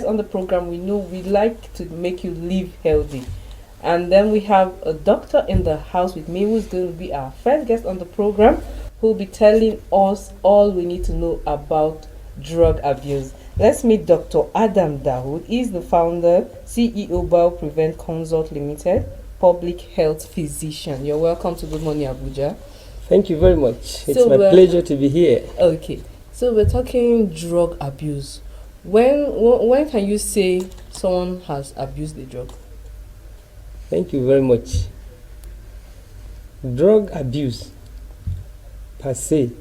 on the program, we know we like to make you live healthy. And then we have a doctor in the house with me who's going to be our first guest on the program, who will be telling us all we need to know about drug abuse. Let's meet Dr. Adam Dawud. He's the founder, CEO, BioPrevent Consult Limited, public health physician. You're welcome to Good Morning Abuja. Thank you very much. It's my pleasure to be here. Okay, so we're talking drug abuse. When can you say someone has abused the drug? Thank you very much. Drug abuse per se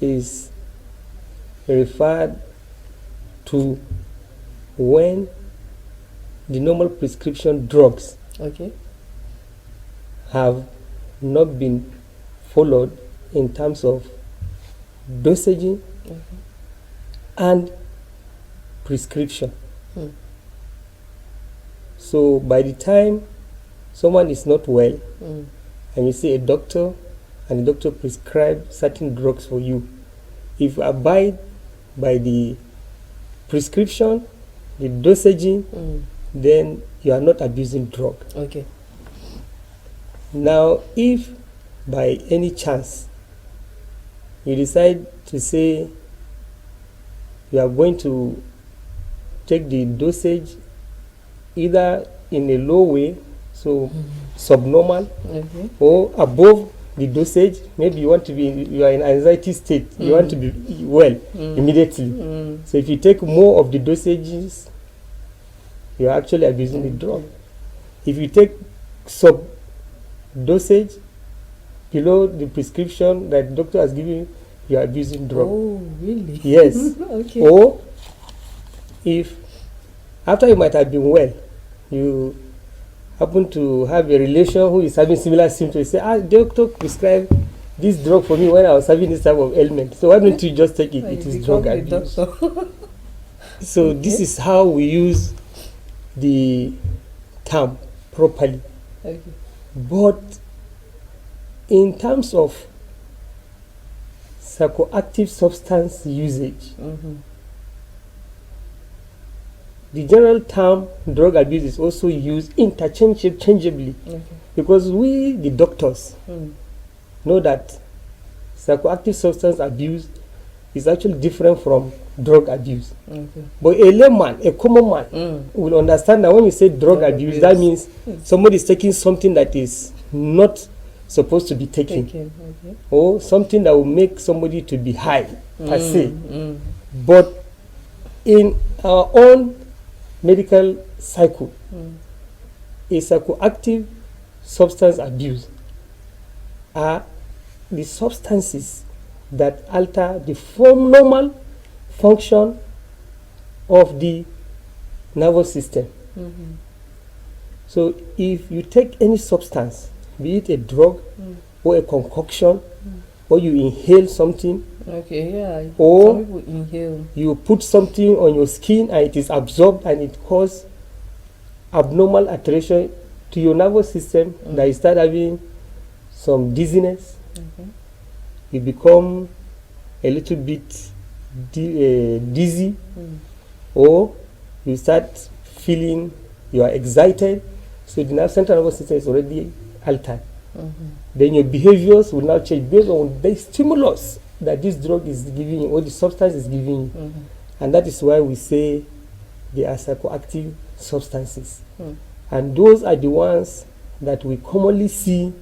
is referred to when the normal prescription drugs have not been followed in terms of dosaging and prescription. So by the time someone is not well and you see a doctor and the doctor prescribes certain drugs for you, if you abide by the prescription, the dosaging, then you are not abusing drug. Okay. Now, if by any chance you decide to say you are going to take the dosage either in a low way, so subnormal, or above the dosage, maybe you are in anxiety state, you want to be well immediately. So if you take more of the dosages, you are actually abusing the drug. If you take sub dosage below the prescription that the doctor has given you, you are abusing drug. Oh, really? Yes. Okay. Or if after you might have been well, you happen to have a relation who is having similar symptoms, say, doctor prescribed this drug for me when I was having this type of ailment. So why don't you just take it? It is drug abuse. So this is how we use the term properly. But in terms of psychoactive substance usage, the general term drug abuse is also used interchangeably, because we, the doctors, know that psychoactive substance abuse is actually different from drug abuse. But a layman, a common man, will understand that when you say drug abuse, that means somebody is taking something that is not supposed to be taken, or something that will make somebody to be high per se. But in our own medical cycle, a psychoactive substance abuse are the substances that alter the normal function of the nervous system. So if you take any substance, be it a drug or a concoction, or you inhale something, or some people inhale, you put something on your skin and it is absorbed and it causes abnormal alteration to your nervous system, that you start having some dizziness, you become a little bit dizzy, or you start feeling you are excited, so the central nervous system is already altered. Then your behaviors will now change based on the stimulus that this drug is giving you, or the substance is giving you. And that is why we say they are psychoactive substances. And those are the ones that we commonly see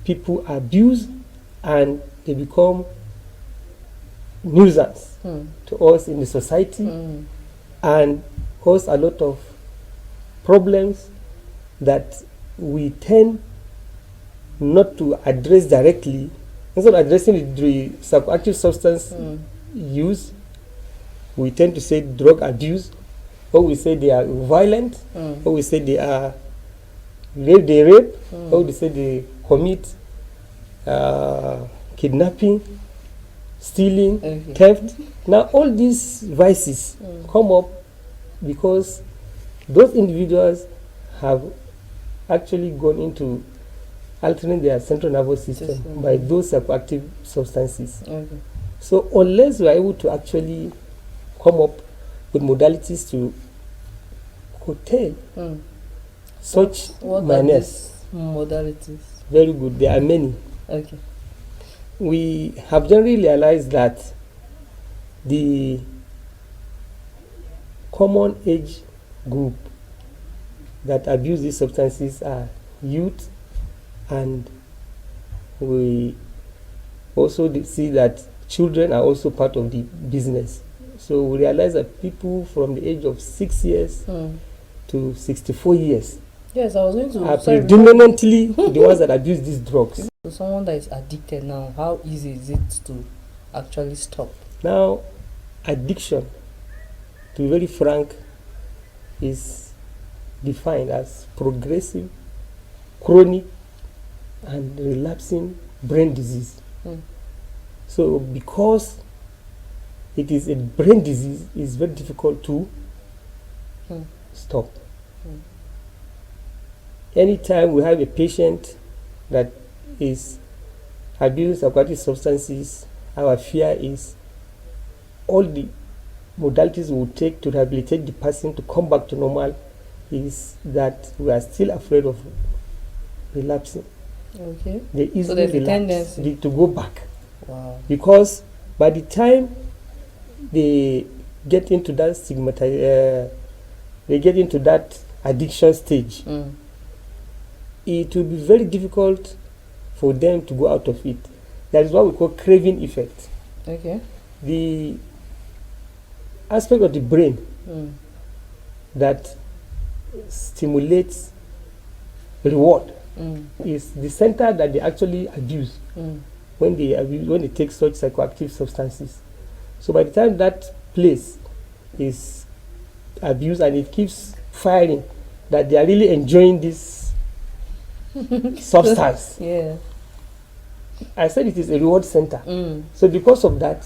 people abuse, and they become nuisance to us in the society, and cause a lot of problems that we tend not to address directly. Instead of addressing the psychoactive substance use, we tend to say drug abuse, or we say they are violent, or we say they rape, or we say they commit kidnapping, stealing, theft. Now all these vices come up because those individuals have actually gone into altering their central nervous system by those psychoactive substances. So unless we are able to actually come up with modalities to curtail such What are manners. these modalities? Very good. There are many. Okay. We have generally realized that the common age group that abuse these substances are youth, and we also see that children are also part of the business. So we realize that people from the age of 6 years to 64 years Yes, I was going to are sorry, predominantly the ones that abuse these drugs. So someone that is addicted now, how easy is it to actually stop? Now, addiction, to be very frank, is defined as progressive, chronic, and relapsing brain disease. So because it is a brain disease, it's very difficult to stop. Anytime we have a patient that is abusing psychoactive substances, our fear is all the modalities we will take to rehabilitate the person to come back to normal is that we are still afraid of relapsing. Okay. They So easily there's a relapse tendency. to go back. Wow. Because by the time they get into that they get into that addiction stage, it will be very difficult for them to go out of it. That is what we call craving effect. Okay. The aspect of the brain that stimulates reward is the center that they actually abuse when they take such psychoactive substances. So by the time that place is abused and it keeps firing, that they are really enjoying this substance. Yeah. I said it is a reward center. So because of that,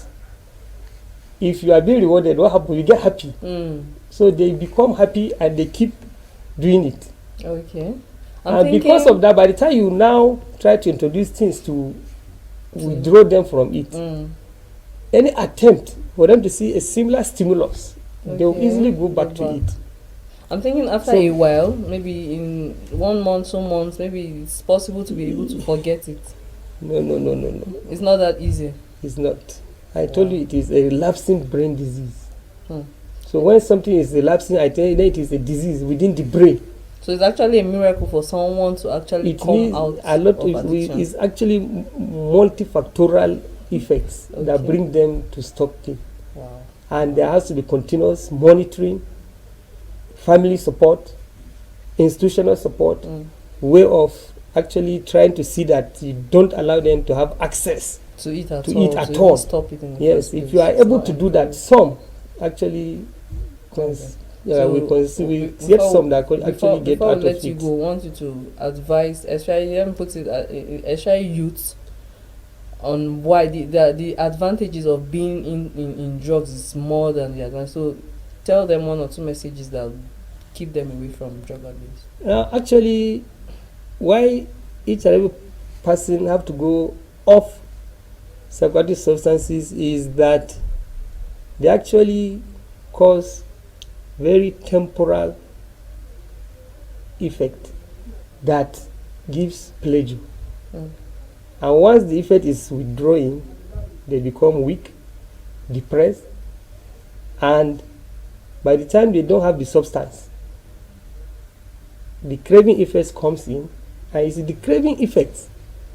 if you are being rewarded, what happens? You get happy. So they become happy and they keep doing it. Okay. And because of that, by the time you now try to introduce things to withdraw them from it, any attempt for them to see a similar stimulus, they will easily go back to it. I'm thinking after a while, maybe in 1 month, 2 months, maybe it's possible to be able to forget it. No. It's not that easy. It's not. I told you it is a relapsing brain disease. So when something is relapsing, I tell you that it is a disease within the brain. So it's actually a miracle for someone to actually come out a lot of addiction. It's actually multifactorial effects that bring them to stop it. Wow. And there has to be continuous monitoring, family support, institutional support, way of actually trying to see that you don't allow them to have access to eat at all. Even stop it in the Yes, first if place. you are able to do that, some actually we get some that could actually get out of it. Before I let you go, I want you to advise, especially let me put it, especially youths, on why the advantages of being in drugs is more than the advantage. So tell them 1 or 2 messages that will keep them away from drug abuse. Actually, why each and every person have to go off psychoactive substances is that they actually cause very temporal effect that gives pleasure. And once the effect is withdrawing, they become weak, depressed, and by the time they don't have the substance, the craving effects comes in, and it's the craving effects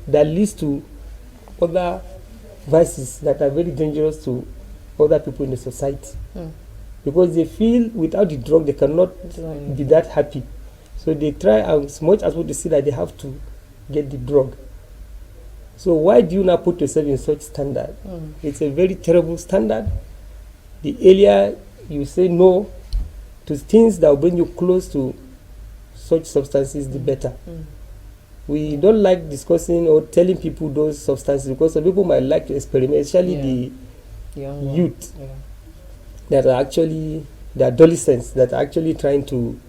that leads to other vices that are very dangerous to other people in the society. Because they feel without the drug they cannot be that happy. So they try as much as possible to see that they have to get the drug. So why do you now put yourself in such standard? It's a very terrible standard. The earlier you say no to things that will bring you close to such substances, the better. We don't like discussing or telling people those substances because some people might like to experiment, especially the youth that are actually the adolescents that are actually trying to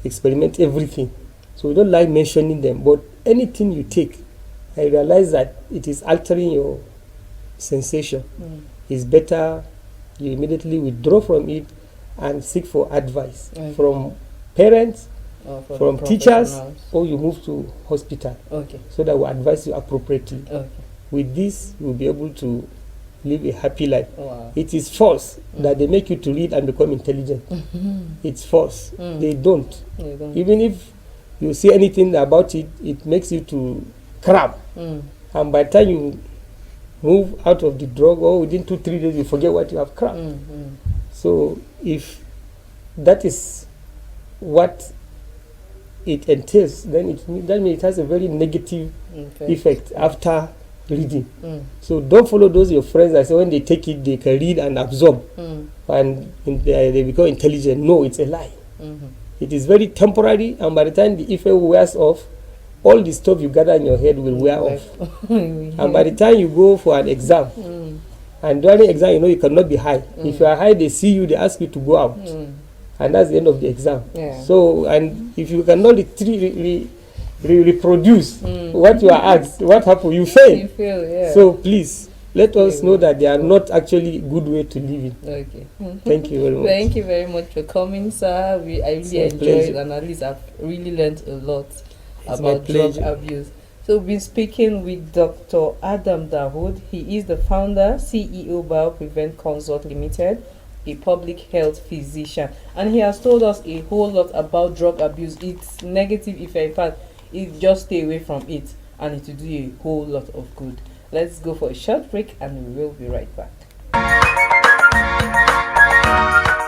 experiment everything. So we don't like mentioning them, but anything you take, I realize that it is altering your sensation. It's better you immediately withdraw from it and seek for advice from parents, Or for from the teachers, professionals. or you move to hospital, Okay. so that we advise you appropriately. Okay. With this, you'll be able to live a happy life. Wow. It is false that they make you to read and become intelligent. It's false. They don't. They don't. Even if you see anything about it, it makes you to cram. And by the time you move out of the drug, or within 2-3 days, you forget what you have crammed. So if that is what it entails, then that means it has a very negative effect after reading. So don't follow those your friends that say when they take it they can read and absorb and they become intelligent. No, it's a lie. It is very temporary, and by the time the effect wears off, all the stuff you gather in your head will wear off. And by the time you go for an exam, and during exam, you know you cannot be high. If you are high, they see you, they ask you to go out, and that's the end of the exam. So, and if you cannot reproduce what you are asked, what happens? You fail. You fail, yeah. So please let us know that they are not actually good way to live in. Okay. Thank you very much. Thank you very much for coming, sir. I really my enjoyed, pleasure. and at least I've really learned a lot It's my about drug pleasure. abuse. So we've been speaking with Dr. Adam Dawud. He is the founder, CEO, BioPrevent Consult Limited, a public health physician, and he has told us a whole lot about drug abuse, its negative effect. In fact, it just stay away from it, and it will do a whole lot of good. Let's go for a short break, and we will be right back.